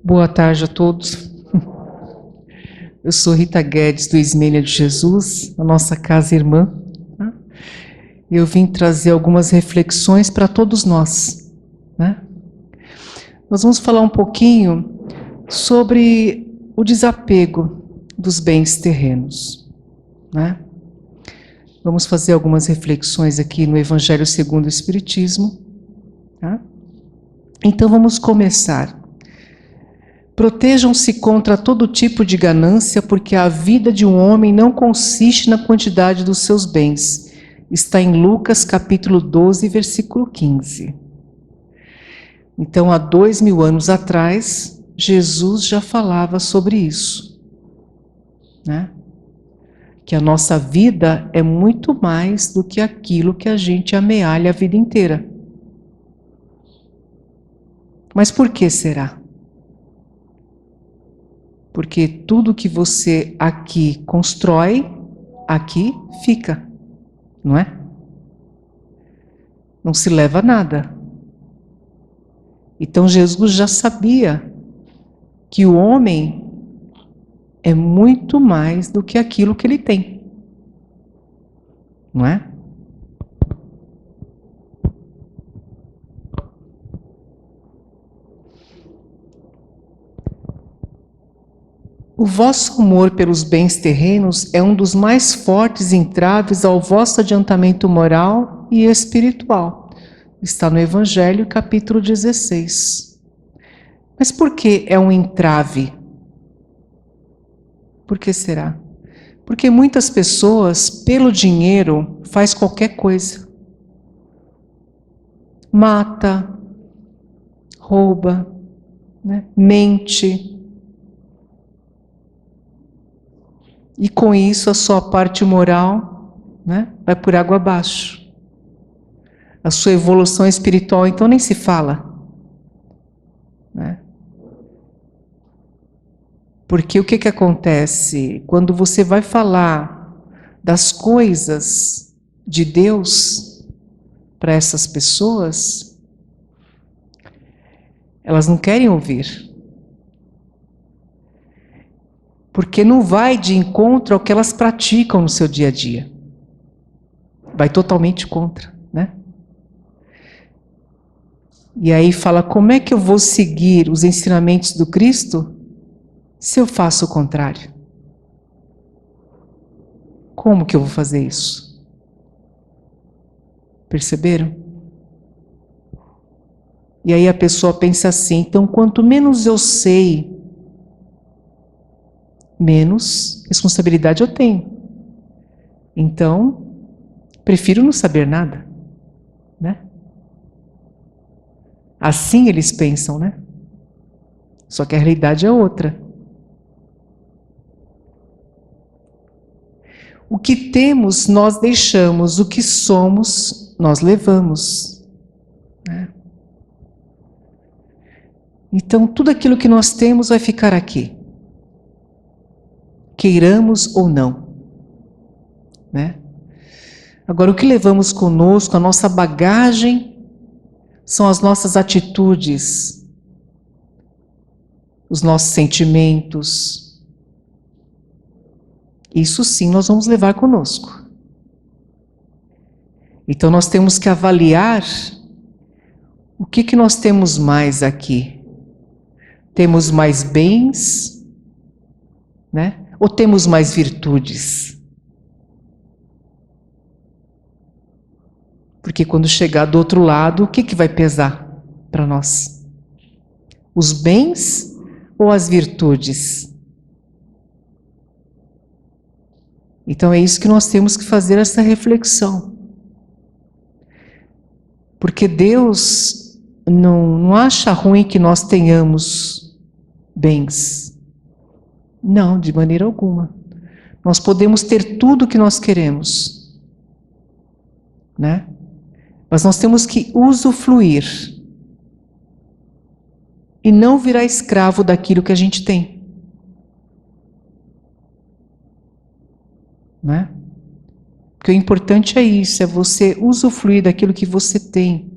Boa tarde a todos. Eu sou Rita Guedes, do Ismênia de Jesus, a nossa casa irmã. E eu vim trazer algumas reflexões para todos nós, né? Nós vamos falar um pouquinho sobre o desapego dos bens terrenos, né? Vamos fazer algumas reflexões aqui no Evangelho segundo o Espiritismo, tá? Então vamos começar. Protejam-se contra todo tipo de ganância, porque a vida de um homem não consiste na quantidade dos seus bens. Está em Lucas capítulo 12, versículo 15. Então, há 2000 anos atrás, Jesus já falava sobre isso, né? Que a nossa vida é muito mais do que aquilo que a gente amealha a vida inteira. Mas por que será? Porque tudo que você aqui constrói, aqui fica, não é? Não se leva nada. Então Jesus já sabia que o homem é muito mais do que aquilo que ele tem, não é? O vosso amor pelos bens terrenos é um dos mais fortes entraves ao vosso adiantamento moral e espiritual. Está no Evangelho, capítulo 16. Mas por que é um entrave? Por que será? Porque muitas pessoas, pelo dinheiro, faz qualquer coisa. Mata, rouba, né? Mente. E com isso a sua parte moral, né, vai por água abaixo. A sua evolução espiritual, então, nem se fala, né? Porque o que acontece? Quando você vai falar das coisas de Deus para essas pessoas, elas não querem ouvir. Porque não vai de encontro ao que elas praticam no seu dia a dia. Vai totalmente contra, né? E aí fala, como é que eu vou seguir os ensinamentos do Cristo se eu faço o contrário? Como que eu vou fazer isso? Perceberam? E aí a pessoa pensa assim, então quanto menos eu sei, menos responsabilidade eu tenho. Então, prefiro não saber nada, né? Assim eles pensam, né? Só que a realidade é outra. O que temos, nós deixamos. O que somos, nós levamos, né? Então, tudo aquilo que nós temos vai ficar aqui. Queiramos ou não, né? Agora, o que levamos conosco, a nossa bagagem, são as nossas atitudes, os nossos sentimentos. Isso sim nós vamos levar conosco. Então nós temos que avaliar o que nós temos mais aqui. Temos mais bens, né? Ou temos mais virtudes? Porque quando chegar do outro lado, o que vai pesar para nós? Os bens ou as virtudes? Então é isso que nós temos que fazer, essa reflexão. Porque Deus não acha ruim que nós tenhamos bens. Não, de maneira alguma. Nós podemos ter tudo o que nós queremos, né? Mas nós temos que usufruir e não virar escravo daquilo que a gente tem, né? Porque o importante é isso, é você usufruir daquilo que você tem.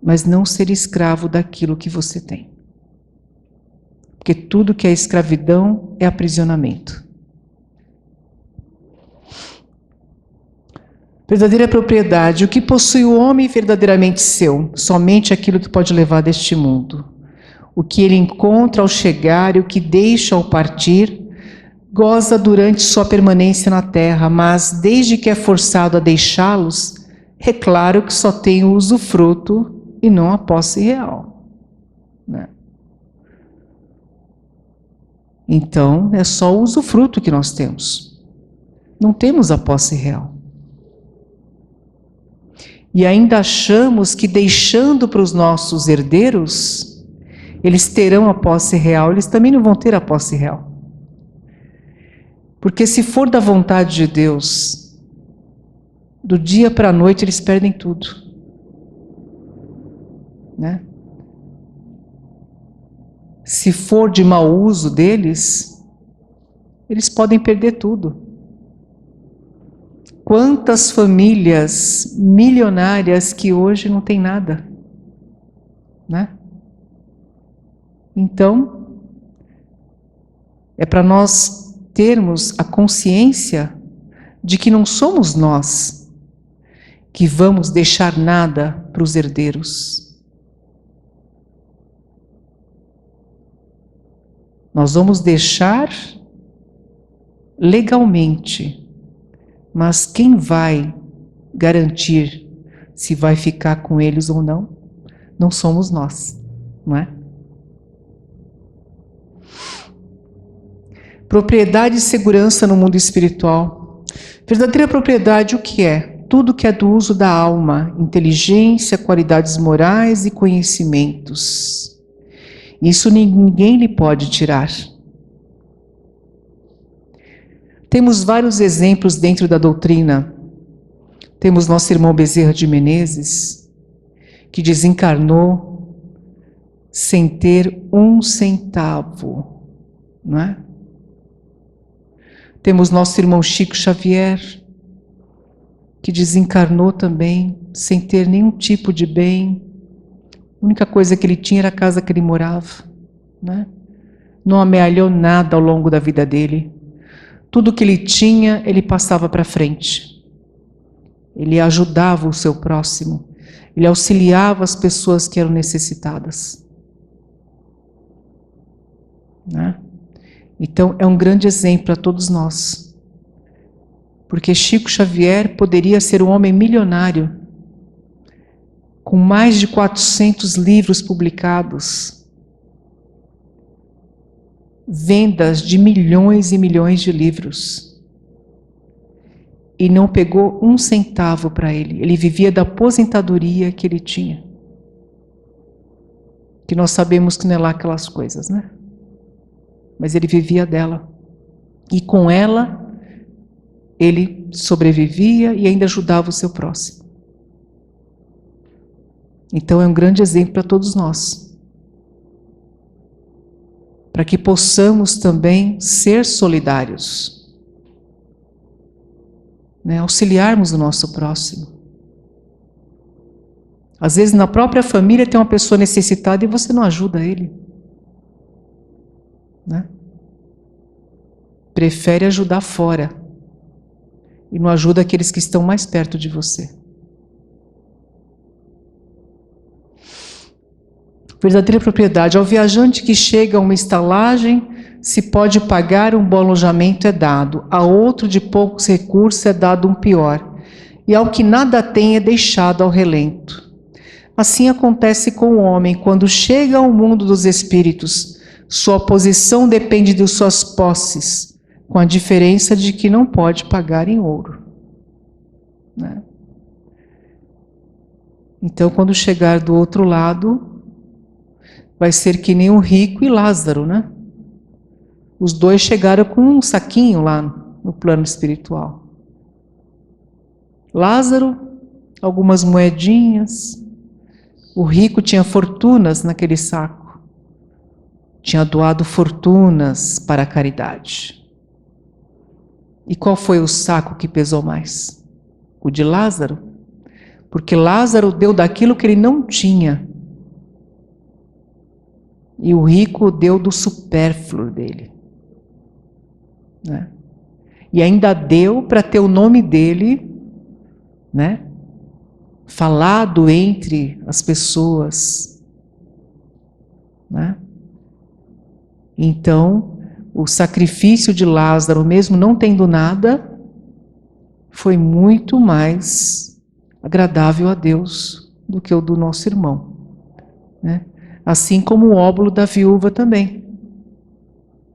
mas não ser escravo daquilo que você tem. Porque tudo que é escravidão é aprisionamento. Verdadeira propriedade. O que possui o homem verdadeiramente seu? Somente aquilo que pode levar deste mundo. O que ele encontra ao chegar e o que deixa ao partir, goza durante sua permanência na terra, mas desde que é forçado a deixá-los, é claro que só tem o usufruto e não a posse real. Né? Então, é só o usufruto que nós temos. Não temos a posse real. E ainda achamos que deixando para os nossos herdeiros, eles terão a posse real, eles também não vão ter a posse real. Porque se for da vontade de Deus, do dia para a noite eles perdem tudo. Né? Se for de mau uso deles, eles podem perder tudo. Quantas famílias milionárias que hoje não têm nada, né? Então, é para nós termos a consciência de que não somos nós que vamos deixar nada para os herdeiros. Nós vamos deixar legalmente, mas quem vai garantir se vai ficar com eles ou não? Não somos nós, não é? Propriedade e segurança no mundo espiritual. Verdadeira propriedade, o que é? Tudo que é do uso da alma, inteligência, qualidades morais e conhecimentos. Isso ninguém lhe pode tirar. Temos vários exemplos dentro da doutrina. Temos nosso irmão Bezerra de Menezes, que desencarnou sem ter um centavo, não é? Temos nosso irmão Chico Xavier, que desencarnou também sem ter nenhum tipo de bem. A única coisa que ele tinha era a casa que ele morava, né? Não amealhou nada ao longo da vida dele. Tudo que ele tinha, ele passava para frente. Ele ajudava o seu próximo. Ele auxiliava as pessoas que eram necessitadas. Né? Então, é um grande exemplo a todos nós. Porque Chico Xavier poderia ser um homem milionário, com mais de 400 livros publicados, vendas de milhões e milhões de livros, e não pegou um centavo para ele. Ele vivia da aposentadoria que ele tinha, que nós sabemos que não é lá aquelas coisas, né? Mas ele vivia dela, e com ela ele sobrevivia e ainda ajudava o seu próximo. Então é um grande exemplo para todos nós, para que possamos também ser solidários, né? Auxiliarmos o nosso próximo. Às vezes na própria família tem uma pessoa necessitada e você não ajuda ele, né? Prefere ajudar fora e não ajuda aqueles que estão mais perto de você. Verdadeira propriedade. Ao viajante que chega a uma estalagem, se pode pagar um bom alojamento é dado, a outro de poucos recursos é dado um pior, e ao que nada tem é deixado ao relento. Assim acontece com o homem, quando chega ao mundo dos espíritos, sua posição depende de suas posses, com a diferença de que não pode pagar em ouro. Né? Então, quando chegar do outro lado, vai ser que nem o rico e Lázaro, né? Os dois chegaram com um saquinho lá no plano espiritual. Lázaro, algumas moedinhas. O rico tinha fortunas naquele saco. Tinha doado fortunas para a caridade. E qual foi o saco que pesou mais? O de Lázaro? Porque Lázaro deu daquilo que ele não tinha. E o rico deu do supérfluo dele. Né? E ainda deu para ter o nome dele, né, falado entre as pessoas. Né? Então, o sacrifício de Lázaro, mesmo não tendo nada, foi muito mais agradável a Deus do que o do nosso irmão. Né? Assim como o óbolo da viúva também.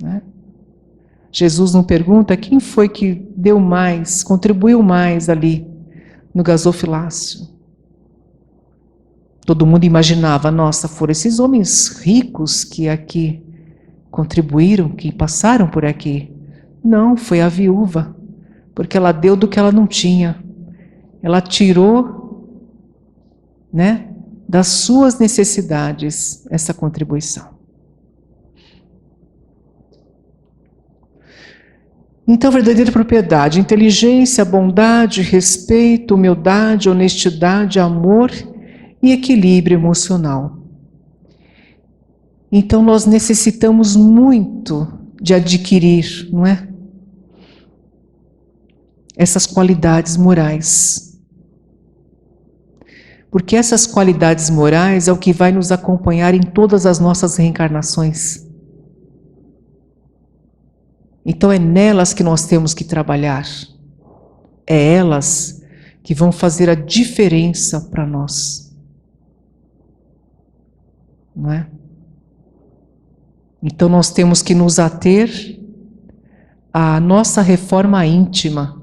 Né? Jesus não pergunta quem foi que deu mais, contribuiu mais ali no gasofilácio. Todo mundo imaginava, nossa, foram esses homens ricos que aqui contribuíram, que passaram por aqui. Não, foi a viúva, porque ela deu do que ela não tinha. Ela tirou, né, das suas necessidades essa contribuição. Então, verdadeira propriedade, inteligência, bondade, respeito, humildade, honestidade, amor e equilíbrio emocional. Então, nós necessitamos muito de adquirir, não é? Essas qualidades morais. Porque essas qualidades morais é o que vai nos acompanhar em todas as nossas reencarnações. Então é nelas que nós temos que trabalhar. É elas que vão fazer a diferença para nós. Não é? Então nós temos que nos ater à nossa reforma íntima.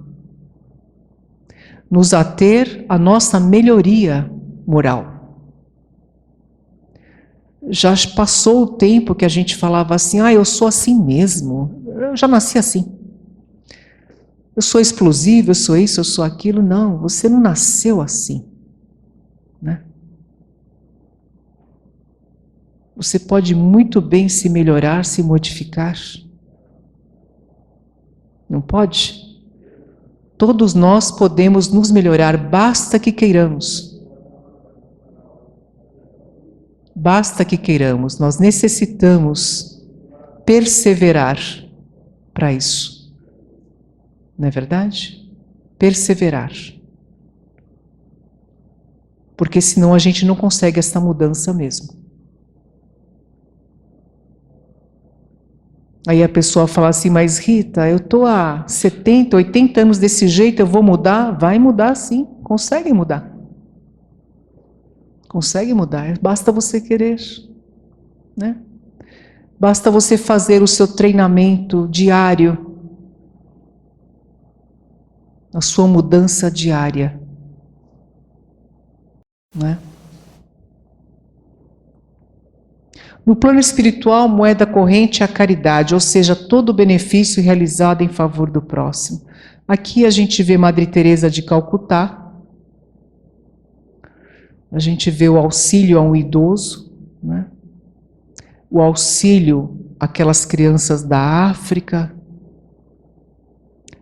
Nos ater à nossa melhoria moral. Já passou o tempo que a gente falava assim, eu sou assim mesmo. Eu já nasci assim. Eu sou explosivo, eu sou isso, eu sou aquilo. Não, você não nasceu assim. Né? Você pode muito bem se melhorar, se modificar. Não pode? Todos nós podemos nos melhorar, basta que queiramos. Basta que queiramos. Nós necessitamos perseverar para isso. Não é verdade? Perseverar. Porque senão a gente não consegue essa mudança mesmo. Aí a pessoa fala assim, mas Rita, eu estou há 70, 80 anos desse jeito, eu vou mudar? Vai mudar sim, consegue mudar. Consegue mudar, basta você querer. Né? Basta você fazer o seu treinamento diário. A sua mudança diária. Não é? No plano espiritual, moeda corrente é a caridade, ou seja, todo o benefício realizado em favor do próximo. Aqui a gente vê Madre Teresa de Calcutá, a gente vê o auxílio a um idoso, né? O auxílio àquelas crianças da África.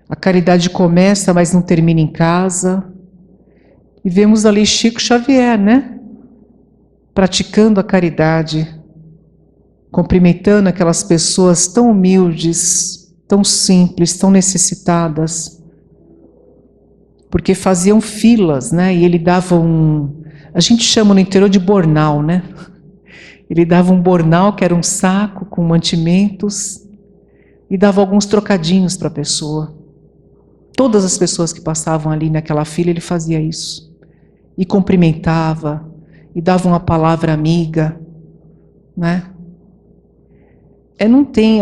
A caridade começa, mas não termina em casa. E vemos ali Chico Xavier, né? Praticando a caridade, cumprimentando aquelas pessoas tão humildes, tão simples, tão necessitadas, porque faziam filas, né? E ele dava a gente chama no interior de bornal, né? Ele dava um bornal, que era um saco com mantimentos, e dava alguns trocadinhos para a pessoa. Todas as pessoas que passavam ali naquela fila, ele fazia isso. E cumprimentava, e dava uma palavra amiga, né?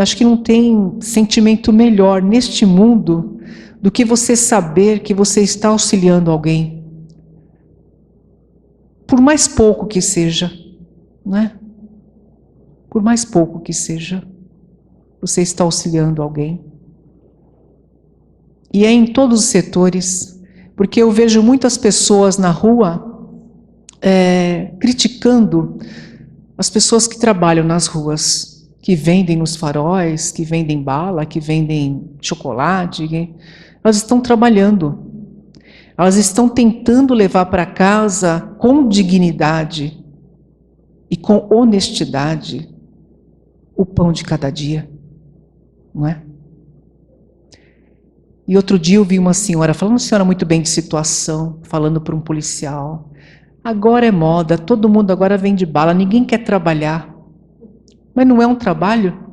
Acho que não tem sentimento melhor neste mundo do que você saber que você está auxiliando alguém. Por mais pouco que seja, né? Por mais pouco que seja, você está auxiliando alguém. E é em todos os setores, porque eu vejo muitas pessoas na rua criticando as pessoas que trabalham nas ruas, que vendem nos faróis, que vendem bala, que vendem chocolate. Elas estão trabalhando. Elas estão tentando levar para casa com dignidade e com honestidade o pão de cada dia, não é? E outro dia eu vi uma senhora falando, uma senhora muito bem de situação, falando para um policial. Agora é moda, todo mundo agora vende bala, ninguém quer trabalhar. Mas não é um trabalho?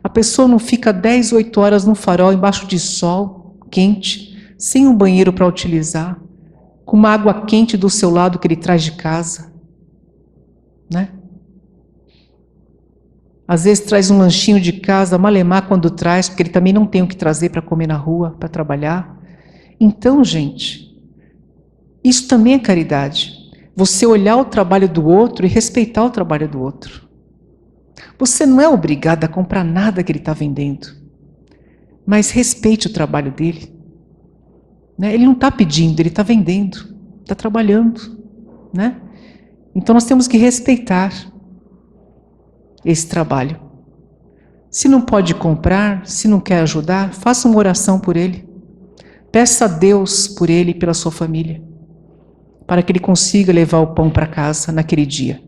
A pessoa não fica 10, 8 horas no farol, embaixo de sol, quente, sem um banheiro para utilizar, com uma água quente do seu lado que ele traz de casa, né? Às vezes traz um lanchinho de casa, malemar quando traz, porque ele também não tem o que trazer para comer na rua, para trabalhar. Então, gente, isso também é caridade. Você olhar o trabalho do outro e respeitar o trabalho do outro. Você não é obrigado a comprar nada que ele está vendendo, mas respeite o trabalho dele. Né? Ele não está pedindo, ele está vendendo, está trabalhando. Né? Então nós temos que respeitar esse trabalho. Se não pode comprar, se não quer ajudar, faça uma oração por ele. Peça a Deus por ele e pela sua família, para que ele consiga levar o pão para casa naquele dia.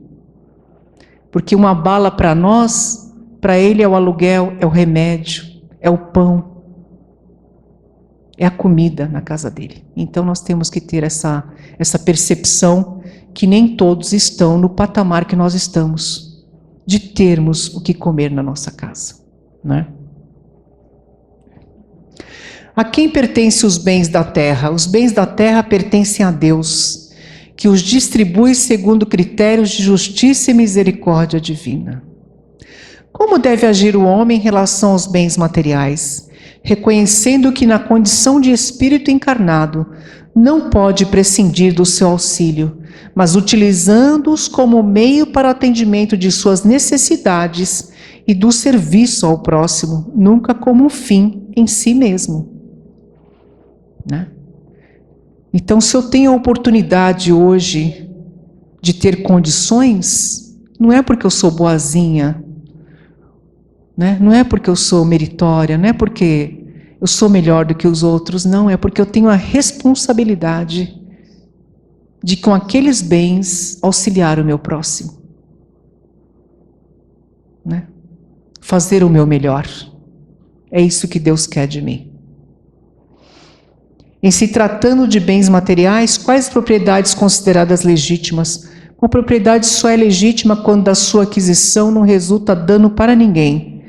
Porque uma bala para nós, para ele é o aluguel, é o remédio, é o pão, é a comida na casa dele. Então nós temos que ter essa percepção que nem todos estão no patamar que nós estamos, de termos o que comer na nossa casa, né? A quem pertencem os bens da terra? Os bens da terra pertencem a Deus, que os distribui segundo critérios de justiça e misericórdia divina. Como deve agir o homem em relação aos bens materiais? Reconhecendo que na condição de espírito encarnado não pode prescindir do seu auxílio, mas utilizando-os como meio para o atendimento de suas necessidades e do serviço ao próximo, nunca como um fim em si mesmo. Né? Então, se eu tenho a oportunidade hoje de ter condições, não é porque eu sou boazinha, né? Não é porque eu sou meritória, não é porque eu sou melhor do que os outros, não, é porque eu tenho a responsabilidade de, com aqueles bens, auxiliar o meu próximo. Né? Fazer o meu melhor. É isso que Deus quer de mim. Em se tratando de bens materiais, quais propriedades consideradas legítimas? Uma propriedade só é legítima quando da sua aquisição não resulta dano para ninguém.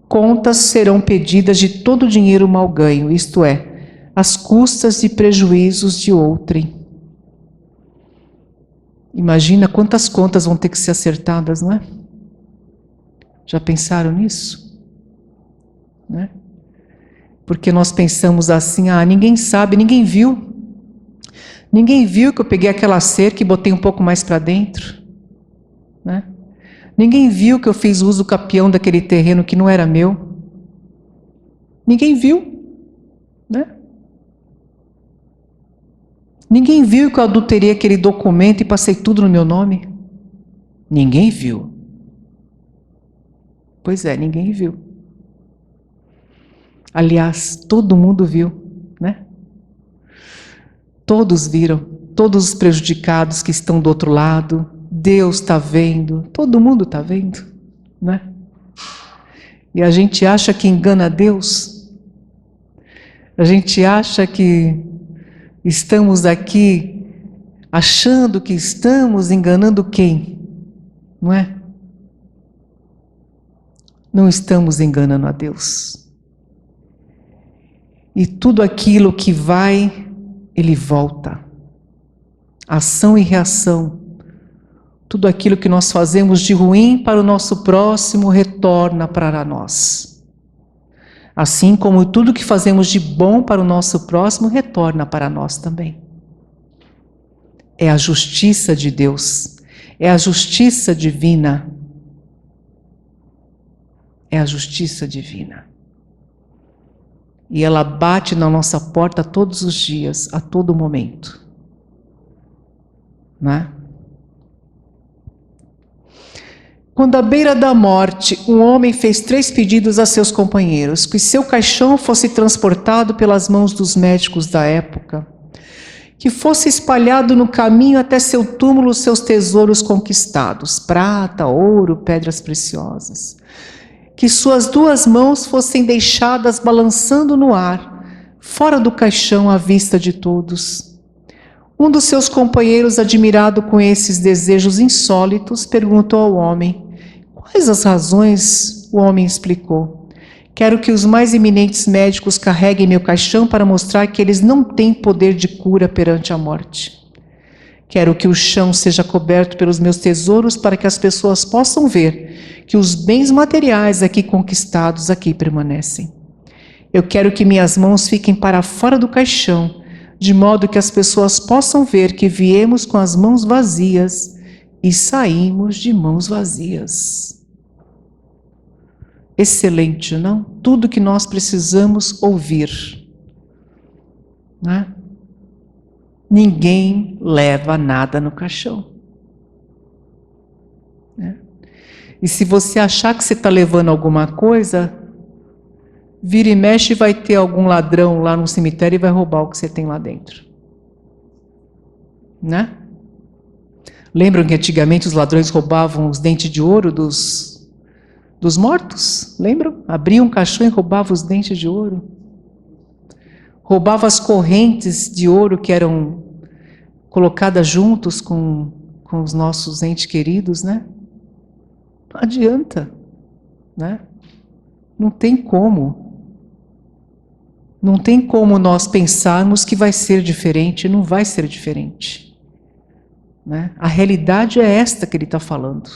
Contas serão pedidas de todo o dinheiro mal ganho, isto é, as custas e prejuízos de outrem. Imagina quantas contas vão ter que ser acertadas, não é? Já pensaram nisso? Né? Porque nós pensamos assim, ninguém sabe, ninguém viu. Ninguém viu que eu peguei aquela cerca e botei um pouco mais para dentro. Né? Ninguém viu que eu fiz uso capião daquele terreno que não era meu. Ninguém viu. Né? Ninguém viu que eu adulterei aquele documento e passei tudo no meu nome. Ninguém viu. Pois é, ninguém viu. Aliás, todo mundo viu, né? Todos viram, todos os prejudicados que estão do outro lado, Deus está vendo, todo mundo está vendo, né? E a gente acha que engana Deus, a gente acha que estamos aqui achando que estamos enganando quem? Não é? Não estamos enganando a Deus. E tudo aquilo que vai, ele volta. Ação e reação. Tudo aquilo que nós fazemos de ruim para o nosso próximo retorna para nós. Assim como tudo que fazemos de bom para o nosso próximo retorna para nós também. É a justiça de Deus. É a justiça divina. É a justiça divina. E ela bate na nossa porta todos os dias, a todo momento. Né? Quando à beira da morte, um homem fez 3 pedidos a seus companheiros: que seu caixão fosse transportado pelas mãos dos médicos da época, que fosse espalhado no caminho até seu túmulo os seus tesouros conquistados, prata, ouro, pedras preciosas. Que suas 2 mãos fossem deixadas balançando no ar, fora do caixão à vista de todos. Um dos seus companheiros, admirado com esses desejos insólitos, perguntou ao homem: quais as razões? O homem explicou: quero que os mais eminentes médicos carreguem meu caixão para mostrar que eles não têm poder de cura perante a morte. Quero que o chão seja coberto pelos meus tesouros para que as pessoas possam ver que os bens materiais aqui conquistados aqui permanecem. Eu quero que minhas mãos fiquem para fora do caixão, de modo que as pessoas possam ver que viemos com as mãos vazias e saímos de mãos vazias. Excelente, não? Tudo que nós precisamos ouvir, né? Ninguém leva nada no caixão, né? E se você achar que você está levando alguma coisa, vira e mexe, vai ter algum ladrão lá no cemitério e vai roubar o que você tem lá dentro, né? Lembram que antigamente os ladrões roubavam os dentes de ouro dos mortos? Lembram? Abriam um caixão e roubavam os dentes de ouro. Roubava as correntes de ouro que eram colocadas juntos com os nossos entes queridos, né? Não adianta, né? Não tem como. Não tem como nós pensarmos que vai ser diferente, não vai ser diferente, né? A realidade é esta que ele está falando.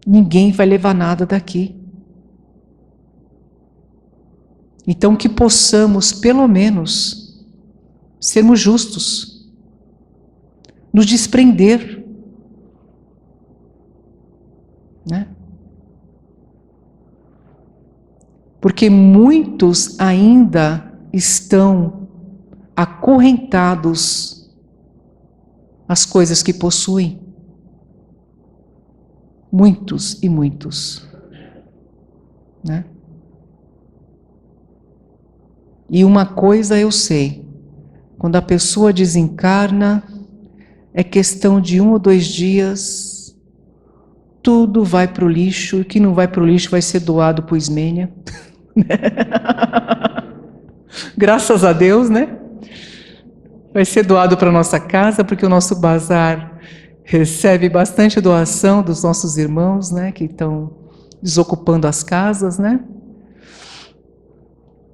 Ninguém vai levar nada daqui. Então que possamos, pelo menos, sermos justos, nos desprender, né? Porque muitos ainda estão acorrentados às coisas que possuem. Muitos e muitos, né? E uma coisa eu sei, quando a pessoa desencarna, é questão de 1 ou 2 dias, tudo vai para o lixo, e o que não vai para o lixo vai ser doado para o Ismênia. Graças a Deus, né? Vai ser doado para a nossa casa, porque o nosso bazar recebe bastante doação dos nossos irmãos, né? Que estão desocupando as casas, né?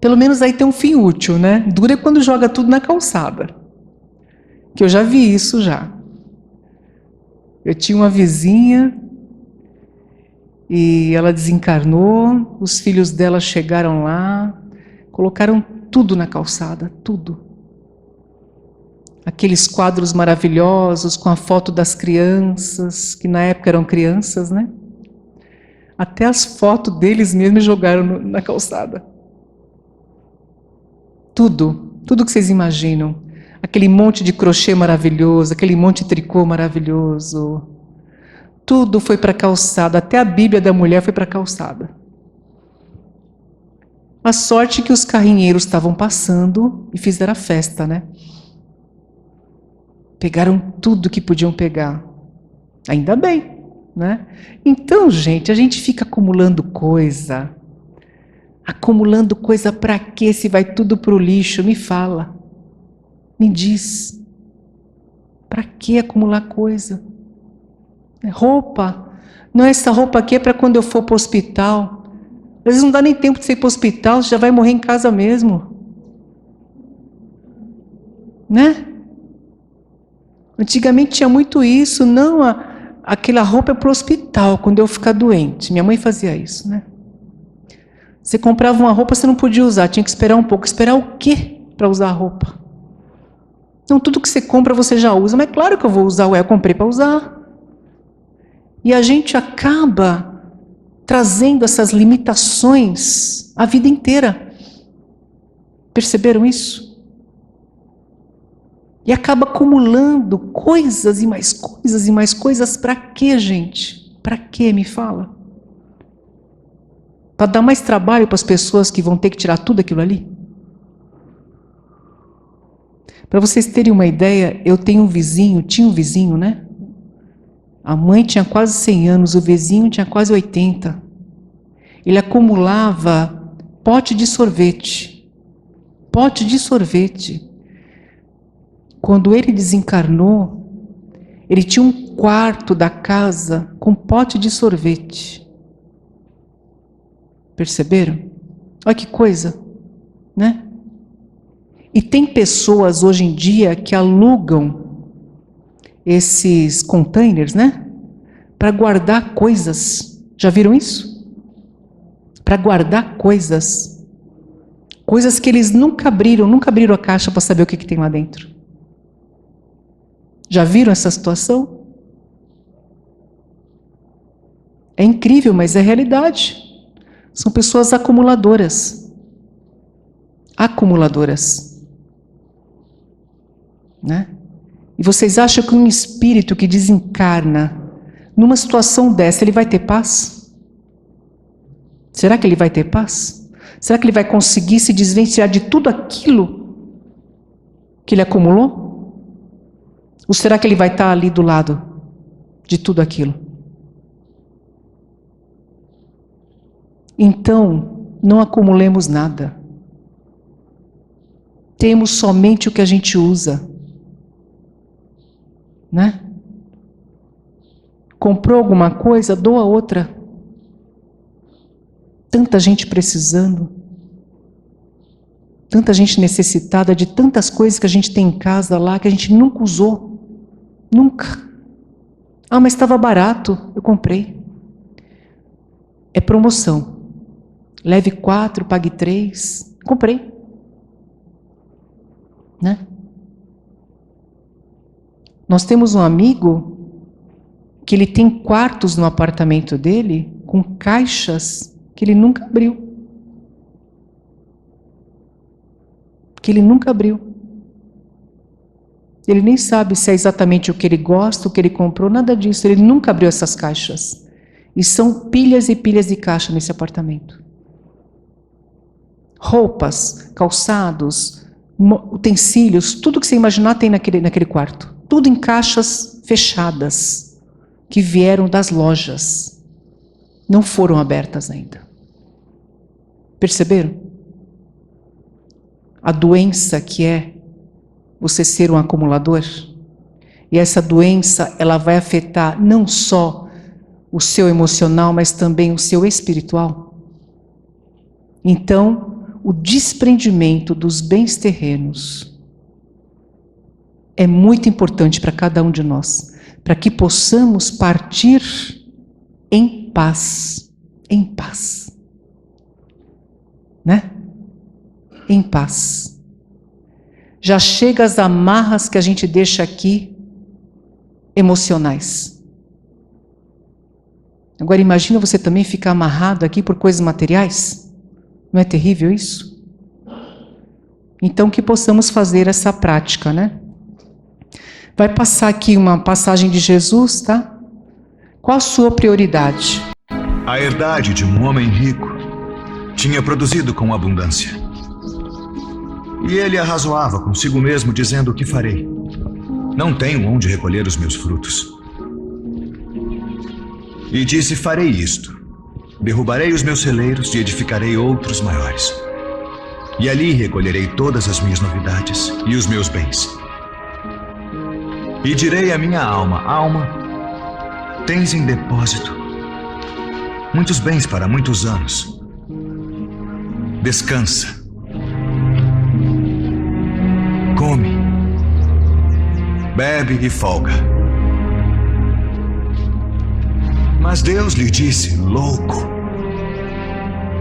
Pelo menos aí tem um fim útil, né? Dura é quando joga tudo na calçada. Que eu já vi isso já. Eu tinha uma vizinha e ela desencarnou, os filhos dela chegaram lá, colocaram tudo na calçada, tudo. Aqueles quadros maravilhosos com a foto das crianças, que na época eram crianças, né? Até as fotos deles mesmos jogaram na calçada. Tudo que vocês imaginam. Aquele monte de crochê maravilhoso, aquele monte de tricô maravilhoso. Tudo foi para a calçada, até a Bíblia da mulher foi para a calçada. A sorte que os carrinheiros estavam passando e fizeram a festa, né? Pegaram tudo que podiam pegar. Ainda bem, né? Então, gente, a gente fica acumulando coisa. Acumulando coisa para quê se vai tudo para o lixo? Me fala. Me diz. Para que acumular coisa? Roupa. Não, essa roupa aqui é para quando eu for para o hospital. Às vezes não dá nem tempo de você ir para o hospital, você já vai morrer em casa mesmo. Né? Antigamente tinha muito isso. Não, aquela roupa é para o hospital, quando eu ficar doente. Minha mãe fazia isso, né? Você comprava uma roupa, você não podia usar, tinha que esperar um pouco. Esperar o quê para usar a roupa? Então, tudo que você compra, você já usa. Mas é claro que eu vou usar, eu comprei para usar. E a gente acaba trazendo essas limitações a vida inteira. Perceberam isso? E acaba acumulando coisas e mais coisas e mais coisas. Para quê, gente? Para quê, me fala? Para dar mais trabalho para as pessoas que vão ter que tirar tudo aquilo ali? Para vocês terem uma ideia, eu tenho um vizinho, tinha um vizinho, né? A mãe tinha quase 100 anos, o vizinho tinha quase 80. Ele acumulava pote de sorvete. Pote de sorvete. Quando ele desencarnou, ele tinha um quarto da casa com pote de sorvete. Perceberam? Olha que coisa, né? E tem pessoas hoje em dia que alugam esses containers, né? Para guardar coisas. Já viram isso? Para guardar coisas. Coisas que eles nunca abriram a caixa para saber o que tem lá dentro. Já viram essa situação? É incrível, mas é realidade. São pessoas acumuladoras. Acumuladoras. Né? E vocês acham que um espírito que desencarna numa situação dessa, ele vai ter paz? Será que ele vai ter paz? Será que ele vai conseguir se desvencilhar de tudo aquilo que ele acumulou? Ou será que ele vai estar ali do lado de tudo aquilo? Então, não acumulemos nada. Temos somente o que a gente usa. Né? Comprou alguma coisa, doa outra. Tanta gente precisando. Tanta gente necessitada de tantas coisas que a gente tem em casa lá, que a gente nunca usou. Nunca. Ah, mas estava barato, eu comprei. É promoção. Leve 4, pague 3. Comprei. Né? Nós temos um amigo que ele tem quartos no apartamento dele com caixas que ele nunca abriu. Que ele nunca abriu. Ele nem sabe se é exatamente o que ele gosta, o que ele comprou, nada disso. Ele nunca abriu essas caixas. E são pilhas e pilhas de caixa nesse apartamento. Roupas, calçados, utensílios, tudo que você imaginar tem naquele quarto. Tudo em caixas fechadas, que vieram das lojas. Não foram abertas ainda. Perceberam? A doença que é você ser um acumulador. E essa doença, ela vai afetar não só o seu emocional, mas também o seu espiritual. Então, o desprendimento dos bens terrenos é muito importante para cada um de nós, para que possamos partir em paz. Em paz. Né? Em paz. Já chega as amarras que a gente deixa aqui, emocionais. Agora imagina você também ficar amarrado aqui por coisas materiais? Não é terrível isso? Então que possamos fazer essa prática, né? Vai passar aqui uma passagem de Jesus, tá? Qual a sua prioridade? A herdade de um homem rico tinha produzido com abundância. E ele arrazoava consigo mesmo, dizendo: o que farei? Não tenho onde recolher os meus frutos. E disse: farei isto. Derrubarei os meus celeiros e edificarei outros maiores. E ali recolherei todas as minhas novidades e os meus bens. E direi à minha alma: alma, tens em depósito muitos bens para muitos anos. Descansa. Come, bebe e folga. Mas Deus lhe disse: louco,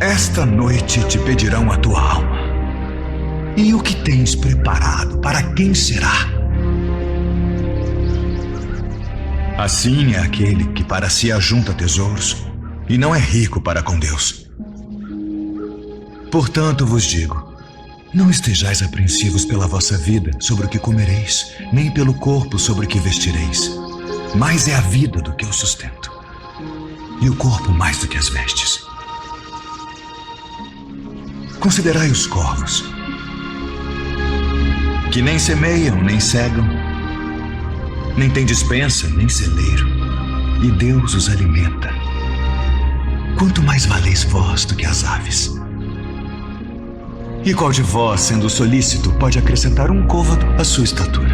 esta noite te pedirão a tua alma. E o que tens preparado, para quem será? Assim é aquele que para si ajunta tesouros e não é rico para com Deus. Portanto vos digo, não estejais apreensivos pela vossa vida sobre o que comereis, nem pelo corpo sobre o que vestireis. Mais é a vida do que o sustento, e o corpo mais do que as vestes. Considerai os corvos. que nem semeiam, nem cegam, nem têm despensa, nem celeiro, e Deus os alimenta. Quanto mais valeis vós do que as aves? E qual de vós, sendo solícito, pode acrescentar um côvado à sua estatura?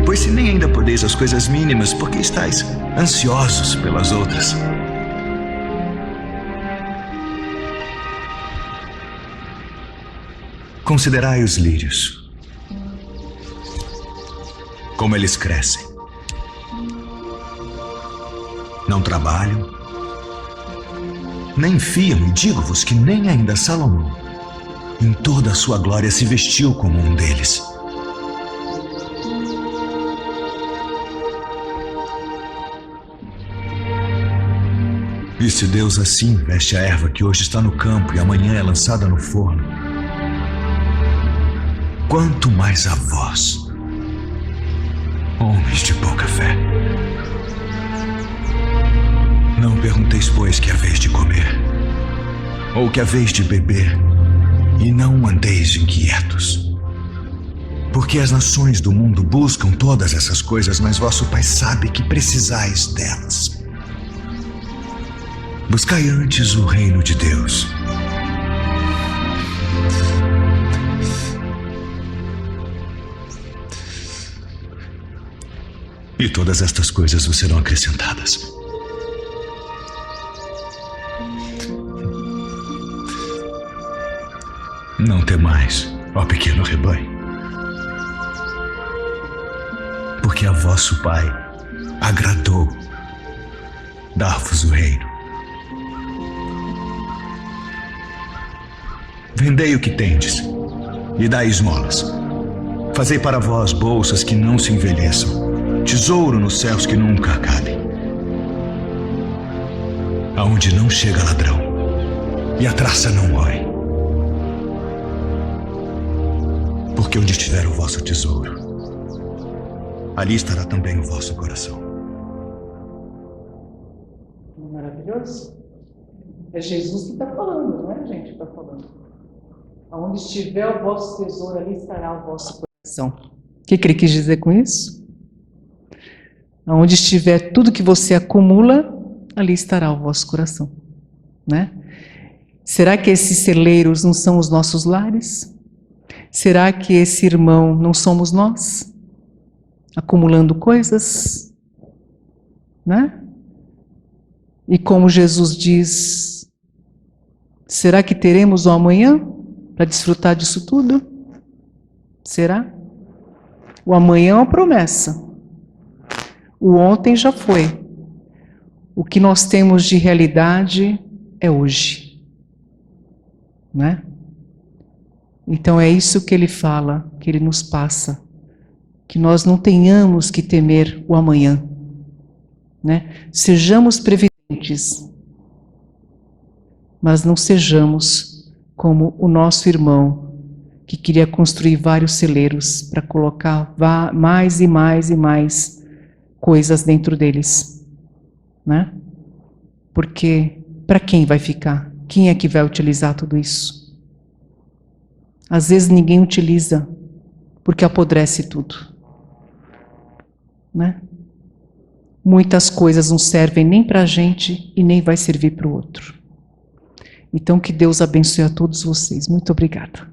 Pois se nem ainda podeis as coisas mínimas, por que estáis ansiosos pelas outras? Considerai os lírios, como eles crescem. Não trabalham, nem fiam, e digo-vos que nem ainda Salomão, em toda a sua glória, se vestiu como um deles. E se Deus assim veste a erva que hoje está no campo e amanhã é lançada no forno, quanto mais a vós, homens de pouca fé. Não pergunteis, pois, que haveis de comer, ou que haveis de beber, e não andeis inquietos. Porque as nações do mundo buscam todas essas coisas, mas vosso Pai sabe que precisais delas. Buscai antes o reino de Deus. E todas estas coisas vos serão acrescentadas. Não temais, ó pequeno rebanho, porque a vosso Pai agradou dar-vos o reino. Vendei o que tendes e dai esmolas. Fazei para vós bolsas que não se envelheçam, tesouro nos céus que nunca acabem, aonde não chega ladrão e a traça não morre. Porque onde estiver o vosso tesouro, ali estará também o vosso coração. Maravilhoso. É Jesus que está falando, não é a gente que está falando. Aonde estiver o vosso tesouro, ali estará o vosso coração. O que ele quis dizer com isso? Aonde estiver tudo que você acumula, ali estará o vosso coração, né? Será que esses celeiros não são os nossos lares? Será que esse irmão não somos nós? Acumulando coisas, né? E como Jesus diz, será que teremos o amanhã para desfrutar disso tudo? Será? O amanhã é uma promessa. O ontem já foi. O que nós temos de realidade é hoje, né? Então é isso que ele fala, que ele nos passa, que nós não tenhamos que temer o amanhã, né? Sejamos previdentes, mas não sejamos como o nosso irmão que queria construir vários celeiros para colocar mais e mais e mais coisas dentro deles, né? Porque para quem vai ficar? Quem é que vai utilizar tudo isso? Às vezes ninguém utiliza, porque apodrece tudo, né? Muitas coisas não servem nem para a gente e nem vai servir para o outro. Então que Deus abençoe a todos vocês. Muito obrigada.